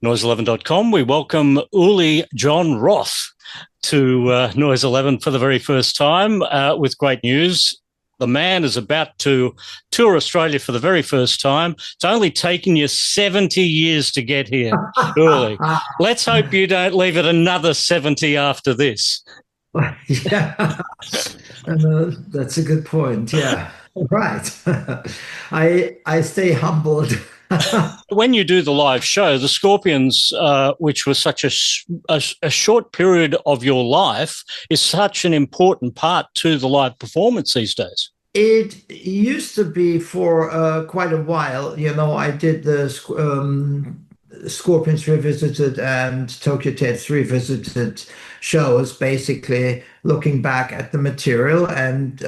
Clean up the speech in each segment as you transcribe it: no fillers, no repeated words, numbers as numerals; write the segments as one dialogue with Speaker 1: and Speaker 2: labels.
Speaker 1: Noise11.com. We welcome Uli Jon Roth to Noise 11 for the very first time with great news. The man is about to tour Australia for the very first time. It's only taken you 70 years to get here, Uli. Let's hope you don't leave it another 70 after this.
Speaker 2: Yeah, that's a good point. Yeah, right. I stay humbled.
Speaker 1: When you do the live show, the Scorpions, which was such a short period of your life, is such an important part to the live performance these days.
Speaker 2: It used to be for quite a while. You know, I did the Scorpions Revisited and Tokyo Tapes Revisited shows, basically looking back at the material and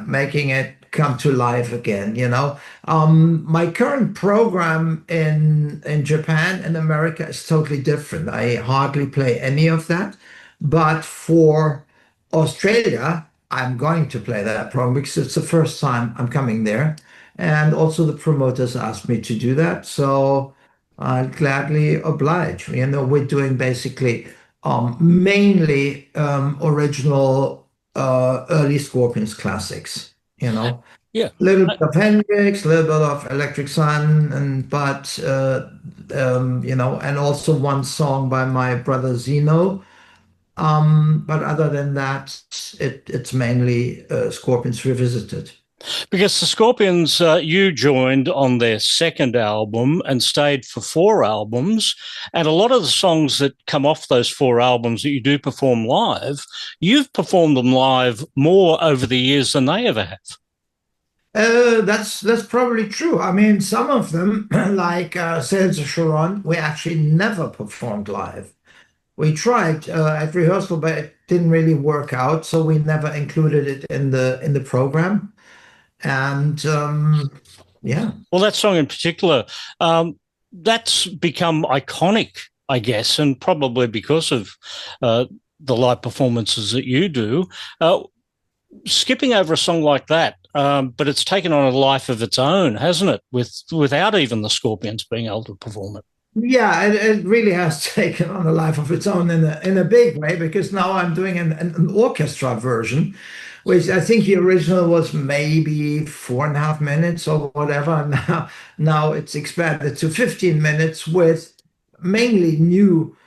Speaker 2: making it come to life again, you know. My current program in Japan and America is totally different. I hardly play any of that. But for Australia, I'm going to play that program because it's the first time I'm coming there. And also the promoters asked me to do that. So I'll gladly oblige. You know, we're doing basically mainly original early Scorpions classics, you know.
Speaker 1: Yeah.
Speaker 2: A little bit of Hendrix, a little bit of Electric Sun, but you know, and also one song by my brother Zeno. But other than that, it's mainly Scorpions Revisited.
Speaker 1: Because the Scorpions, you joined on their second album and stayed for 4 albums. And a lot of the songs that come off those 4 albums that you do perform live, you've performed them live more over the years than they ever have.
Speaker 2: That's probably true. I mean, some of them, like Sails of Charon, we actually never performed live. We tried at rehearsal, but it didn't really work out, so we never included it in the program. And yeah.
Speaker 1: Well, that song in particular, that's become iconic, I guess, and probably because of the live performances that you do. Skipping over a song like that, but it's taken on a life of its own, hasn't it? Without even the Scorpions being able to perform it.
Speaker 2: Yeah, it really has taken on a life of its own in a big way, because now I'm doing an orchestra version, which I think the original was maybe 4.5 minutes or whatever. Now it's expanded to 15 minutes with mainly new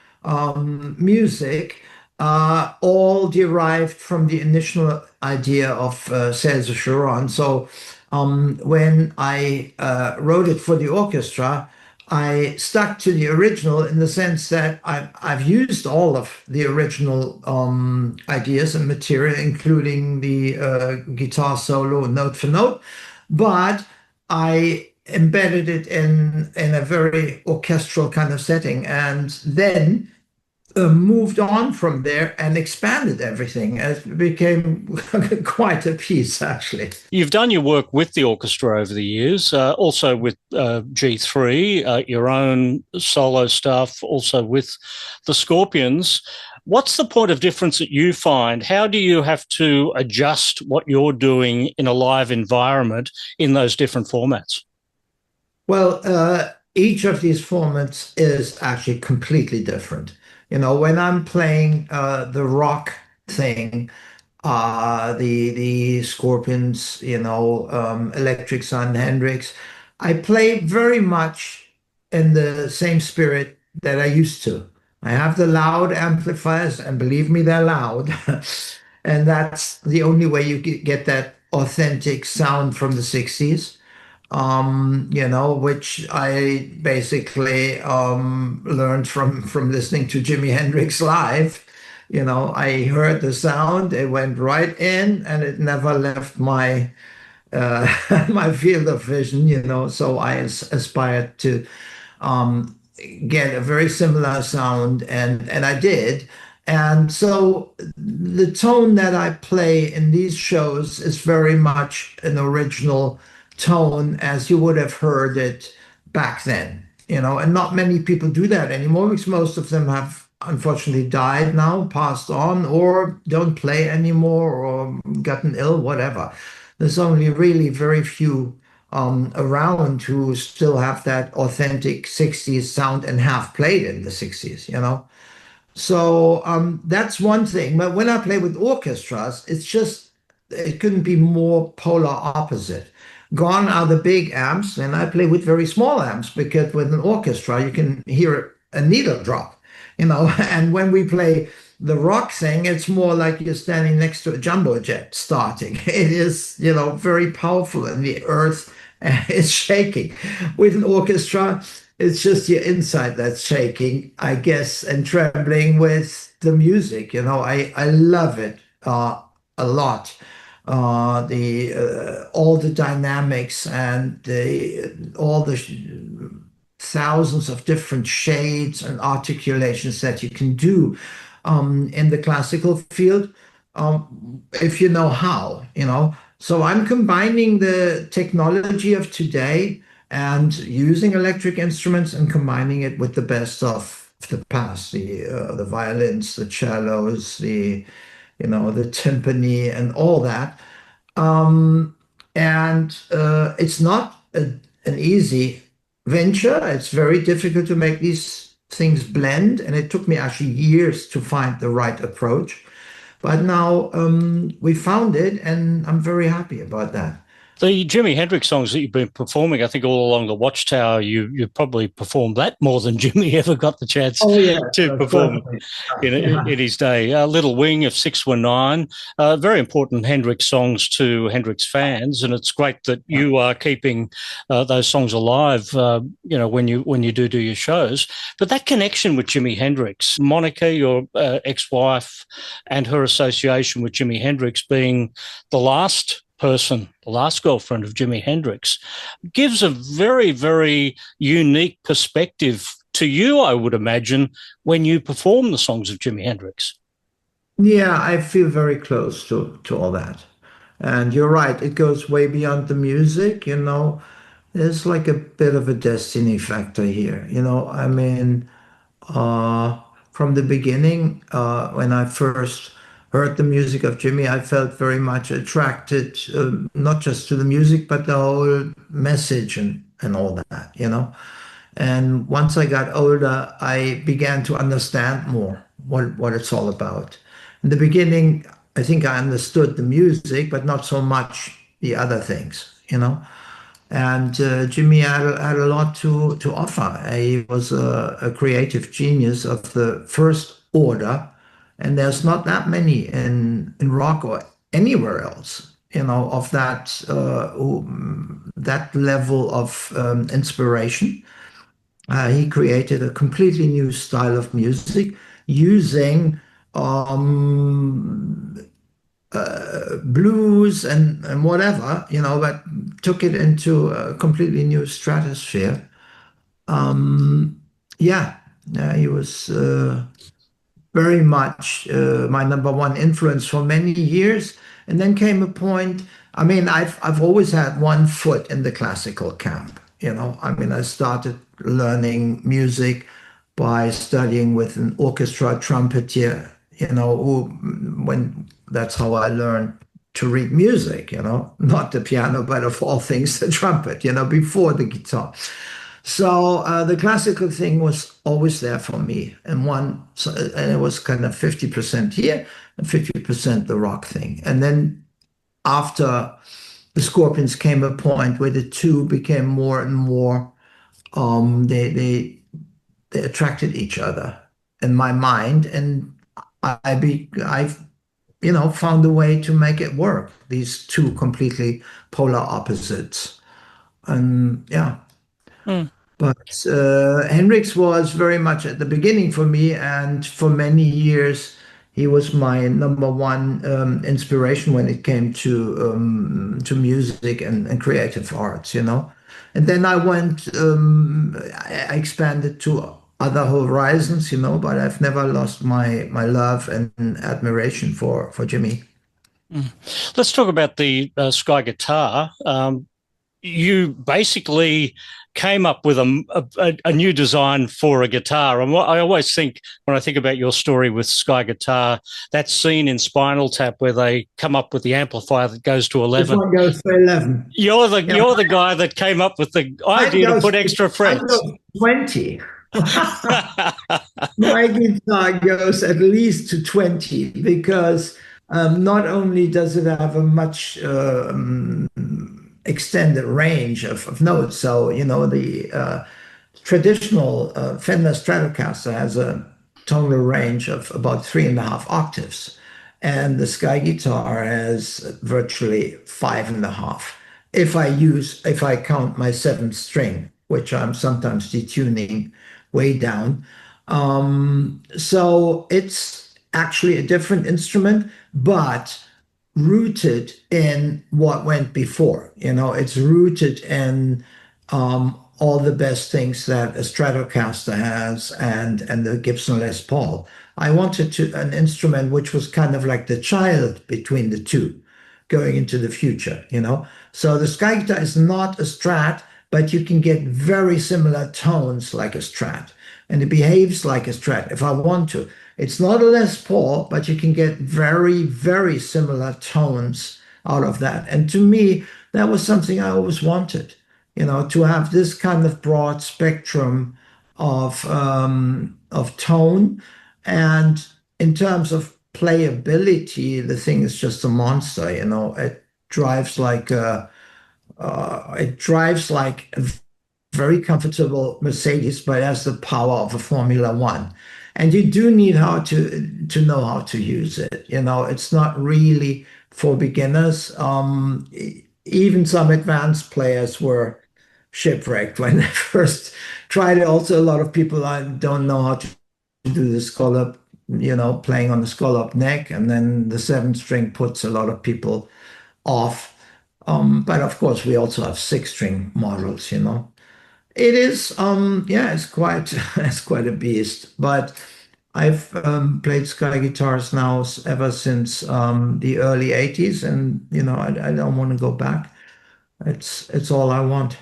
Speaker 2: music, all derived from the initial idea of Sails of Charon. So when I wrote it for the orchestra, I stuck to the original in the sense that I've used all of the original ideas and material, including the guitar solo note for note, but I embedded it in a very orchestral kind of setting, and then moved on from there and expanded everything. It became quite a piece, actually.
Speaker 1: You've done your work with the orchestra over the years, also with G3, your own solo stuff, also with the Scorpions. What's the point of difference that you find? How do you have to adjust what you're doing in a live environment in those different formats?
Speaker 2: Well, each of these formats is actually completely different. You know, when I'm playing the rock thing, the Scorpions, you know, Electric Sun, Hendrix, I play very much in the same spirit that I used to. I have the loud amplifiers, and believe me, they're loud. And that's the only way you get that authentic sound from the 60s. You know, which I basically learned from listening to Jimi Hendrix live. You know, I heard the sound, it went right in, and it never left my my field of vision. You know, so I aspired to get a very similar sound, and I did. And so the tone that I play in these shows is very much an original tone as you would have heard it back then, you know, and not many people do that anymore because most of them have unfortunately died now, passed on, or don't play anymore, or gotten ill, whatever. There's only really very few around who still have that authentic 60s sound and have played in the 60s, you know? So that's one thing. But when I play with orchestras, it couldn't be more polar opposite. Gone are the big amps, and I play with very small amps because with an orchestra, you can hear a needle drop, you know. And when we play the rock thing, it's more like you're standing next to a jumbo jet starting. It is, you know, very powerful, and the earth is shaking. With an orchestra, it's just your inside that's shaking, I guess, and trembling with the music. You know, I love it a lot. The all the dynamics and all the thousands of different shades and articulations that you can do in the classical field, if you know how, you know. So I'm combining the technology of today and using electric instruments and combining it with the best of the past, the violins, the cellos, the timpani, and all that. And it's not an easy venture. It's very difficult to make these things blend, and it took me actually years to find the right approach. But now we found it, and I'm very happy about that.
Speaker 1: The Jimi Hendrix songs that you've been performing, I think all along the Watchtower, you probably performed that more than Jimi ever got the chance to perform in his day. Little Wing of 619, very important Hendrix songs to Hendrix fans, and it's great that you are keeping those songs alive. When you do your shows. But that connection with Jimi Hendrix, Monica, your ex-wife, and her association with Jimi Hendrix being the last girlfriend of Jimi Hendrix, gives a very, very unique perspective to you, I would imagine, when you perform the songs of Jimi Hendrix.
Speaker 2: Yeah, I feel very close to all that. And you're right, it goes way beyond the music, you know. There's like a bit of a destiny factor here, you know. I mean, from the beginning, when I first heard the music of Jimi, I felt very much attracted, not just to the music, but the whole message and all that, you know. And once I got older, I began to understand more what it's all about. In the beginning, I think I understood the music, but not so much the other things, you know. And Jimi had a lot to offer. He was a creative genius of the first order, and there's not that many in rock or anywhere else, you know, of that level of inspiration. He created a completely new style of music using blues and whatever, you know, but took it into a completely new stratosphere. He was very much my number one influence for many years. And then came a point, I mean, I've always had one foot in the classical camp, you know. I mean, I started learning music by studying with an orchestra trumpeter, you know, that's how I learned to read music, you know, not the piano, but of all things, the trumpet, you know, before the guitar. So the classical thing was always there for me, and it was kind of 50% here and 50% the rock thing. And then after the Scorpions came a point where the two became more and more, they attracted each other in my mind, and I found a way to make it work. These two completely polar opposites, and yeah. But Hendrix was very much at the beginning for me, and for many years he was my number one inspiration when it came to music and creative arts, you know. And then I expanded to other horizons, you know, but I've never lost my love and admiration for Jimi.
Speaker 1: Let's talk about the Sky guitar. you basically came up with a new design for a guitar. And what I always think when I think about your story with Sky Guitar, that scene in Spinal Tap where they come up with the amplifier that goes to
Speaker 2: This
Speaker 1: 11.
Speaker 2: one goes to 11.
Speaker 1: You're the
Speaker 2: Yeah,
Speaker 1: you're the guy that came up with the idea to put extra
Speaker 2: mine
Speaker 1: frets.
Speaker 2: goes 20. My guitar goes at least to 20 because not only does it have a much extended range of notes, so the traditional Fender Stratocaster has a tonal range of about 3.5 octaves, and the Sky Guitar has virtually 5.5. If I count my seventh string, which I'm sometimes detuning way down. So it's actually a different instrument, but rooted in what went before. It's rooted in all the best things that a Stratocaster has and the Gibson Les Paul. I wanted an instrument which was kind of like the child between the two, going into the future. So the Sky Guitar is not a Strat, but you can get very similar tones like a Strat, and it behaves like a Strat if I want to. It's not a Les Paul, but you can get very, very similar tones out of that. And to me, that was something I always wanted, to have this kind of broad spectrum of tone. And in terms of playability, the thing is just a monster. It drives like a very comfortable Mercedes, but it has the power of a Formula One. And you do need how to know how to use it. It's not really for beginners. Even some advanced players were shipwrecked when they first tried it. Also, a lot of people don't know how to do the scallop, playing on the scallop neck, and then the seventh string puts a lot of people off. But of course, we also have six-string models. It is, yeah, it's quite it's quite a beast. But I've played Sky guitars now ever since the early '80s, and I don't want to go back. It's all I want.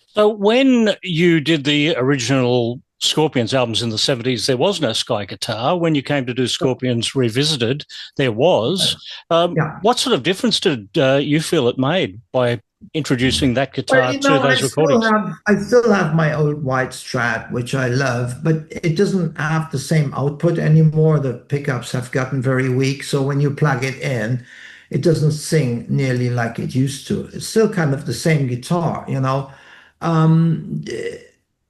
Speaker 1: So when you did the original Scorpions albums in the 70s, there was no Sky Guitar. When you came to do Scorpions Revisited, there was.
Speaker 2: Yeah.
Speaker 1: What sort of difference did you feel it made by introducing that
Speaker 2: Well,
Speaker 1: guitar to those recordings?
Speaker 2: I still have my old white Strat, which I love, but it doesn't have the same output anymore. The pickups have gotten very weak, so when you plug it in, it doesn't sing nearly like it used to. It's still kind of the same guitar. Um,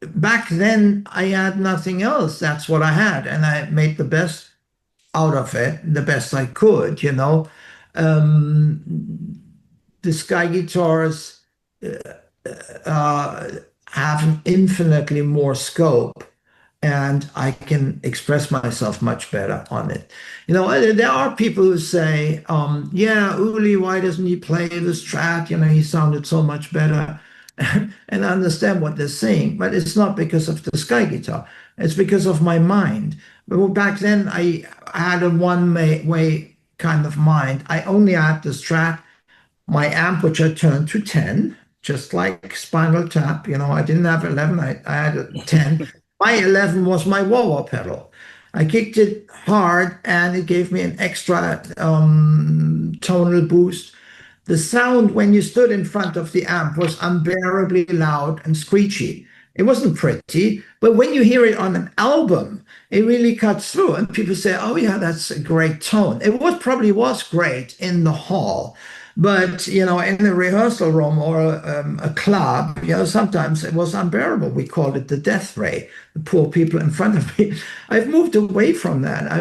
Speaker 2: Back then, I had nothing else. That's what I had, and I made the best out of it, the best I could. Um, the Sky guitars uh, have infinitely more scope, and I can express myself much better on it. There are people who say, yeah, Uli, why doesn't he play the Strat? He sounded so much better. And I understand what they're saying, but it's not because of the Sky guitar. It's because of my mind. But back then, I had a one-way kind of mind. I only had the Strat, my amp, which I turned to 10, just like Spinal Tap. I didn't have 11, I had a 10. My 11 was my wah-wah pedal. I kicked it hard, and it gave me an extra tonal boost. The sound when you stood in front of the amp was unbearably loud and screechy. It wasn't pretty, but when you hear it on an album, it really cuts through. And people say, "Oh yeah, that's a great tone." It probably was great in the hall, but in a rehearsal room or a club, sometimes it was unbearable. We called it the death ray. The poor people in front of me. I've moved away from that.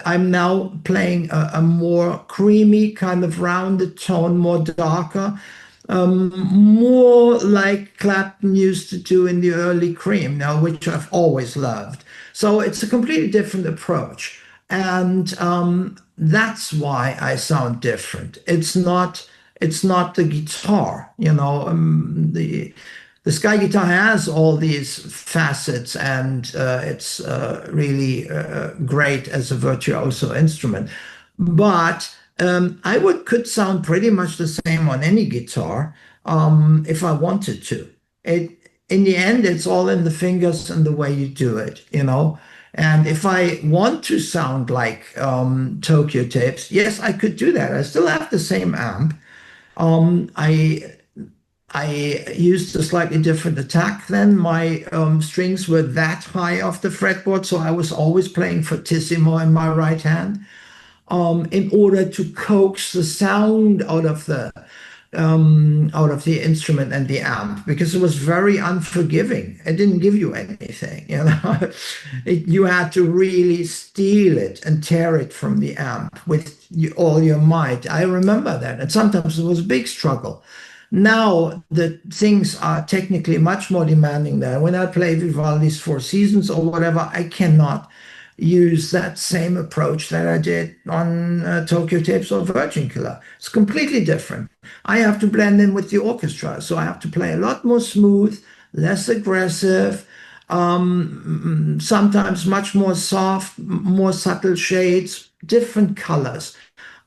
Speaker 2: I'm now playing a more creamy kind of rounded tone, more darker. More like Clapton used to do in the early Cream, now, which I've always loved. So it's a completely different approach. And that's why I sound different. It's not the guitar. The Sky guitar has all these facets, and it's really great as a virtuoso instrument. But I could sound pretty much the same on any guitar if I wanted to. In the end, it's all in the fingers and the way you do it, you know. And if I want to sound like Tokyo Tapes, yes, I could do that. I still have the same amp. Um, I I used a slightly different attack then. My strings were that high off the fretboard, so I was always playing fortissimo in my right hand in order to coax the sound out of the instrument and the amp because it was very unforgiving. It didn't give you anything, you know. You had to really steal it and tear it from the amp with all your might. I remember that, and sometimes it was a big struggle. Now the things are technically much more demanding there. When I play Vivaldi's Four Seasons or whatever, I cannot use that same approach that I did on Tokyo Tapes or Virgin Killer. It's completely different. I have to blend in with the orchestra, so I have to play a lot more smooth, less aggressive, sometimes much more soft, more subtle shades, different colors,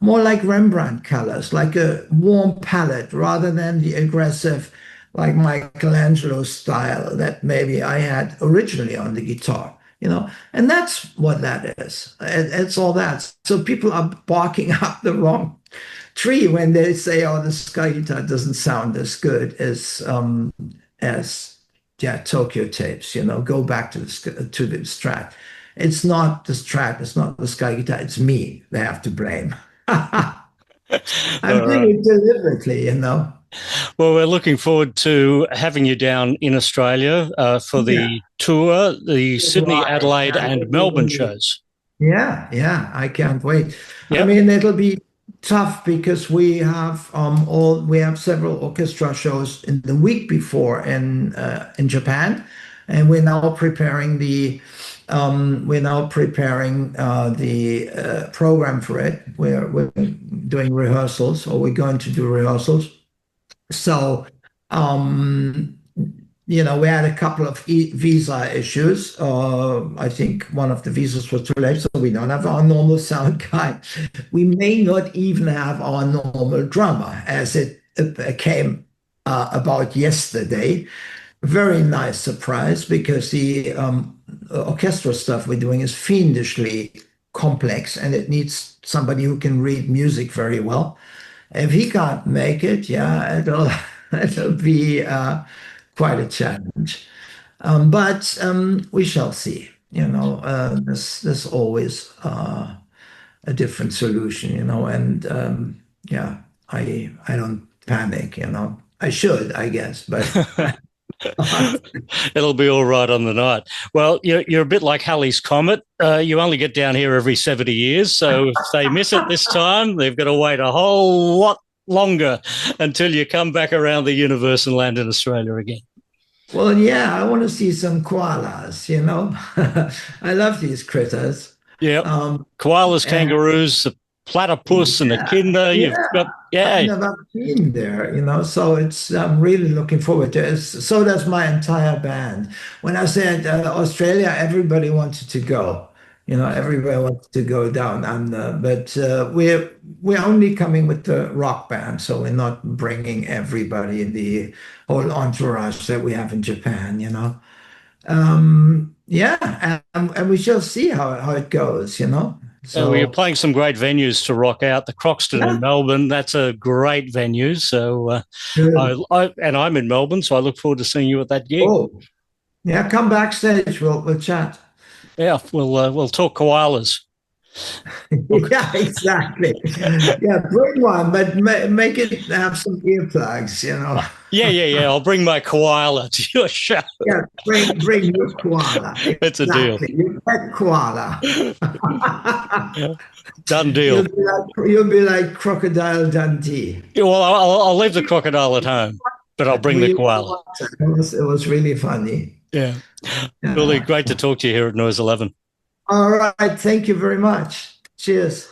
Speaker 2: more like Rembrandt colors, like a warm palette rather than the aggressive, like Michelangelo style that maybe I had originally on the guitar. You know, and that's what that is. It's all that. So people are barking up the wrong tree when they say, "Oh, the Sky guitar doesn't sound as good as Tokyo Tapes." You know, go back to the Strat. It's not the Strat. It's not the Sky guitar. It's me. They have to blame. I'm doing it deliberately, you know.
Speaker 1: Well, we're looking forward to having you down in Australia for the tour, the Sydney,
Speaker 2: Right.
Speaker 1: Adelaide, and Melbourne shows.
Speaker 2: Yeah, I can't wait.
Speaker 1: Yep.
Speaker 2: I mean, it'll be tough because we have several orchestra shows in the week before in Japan, and we're now preparing the program for it. We're doing rehearsals, or we're going to do rehearsals. So, you know, we had a couple of visa issues. I think one of the visas was too late, so we don't have our normal sound guy. We may not even have our normal drummer, as it came about yesterday. Very nice surprise because the orchestra stuff we're doing is fiendishly complex, and it needs somebody who can read music very well. If he can't make it, yeah, it'll be quite a challenge. But we shall see. You know, there's always a different solution. You know, and yeah, I don't panic. You know, I should, I guess, but.
Speaker 1: It'll be all right on the night. Well, you're a bit like Halley's Comet. You only get down here every 70 years. So if they miss it this time, they've got to wait a whole lot longer until you come back around the universe and land in Australia again.
Speaker 2: Well, yeah, I want to see some koalas, you know. I love these critters.
Speaker 1: Yeah. Koalas, kangaroos, the platypus, and the echidna. You've got,
Speaker 2: I've never been there, you know, so I'm really looking forward to it. So does my entire band. When I said Australia, everybody wanted to go, you know, everybody wanted to go down under, but we're only coming with the rock band, so we're not bringing everybody in the whole entourage that we have in Japan, you know. Yeah, and we shall see how it goes, you know.
Speaker 1: So you're playing some great venues to rock out. The Croxton in Melbourne, that's a great venue. So I'm in Melbourne, so I look forward to seeing you at that gig.
Speaker 2: Oh, yeah, come backstage. We'll chat.
Speaker 1: Yeah, we'll talk koalas.
Speaker 2: Yeah, exactly. Yeah, bring one, but make it have some earplugs, you know.
Speaker 1: Yeah. I'll bring my koala to your show.
Speaker 2: Yeah, bring your koala.
Speaker 1: It's a deal.
Speaker 2: Your pet koala.
Speaker 1: Yeah. Done deal.
Speaker 2: You'll be like Crocodile Dundee.
Speaker 1: Yeah, well, I'll leave the crocodile at home, but I'll bring the koala.
Speaker 2: It was really funny.
Speaker 1: Yeah. Really great to talk to you here at Noise 11.
Speaker 2: All right. Thank you very much. Cheers.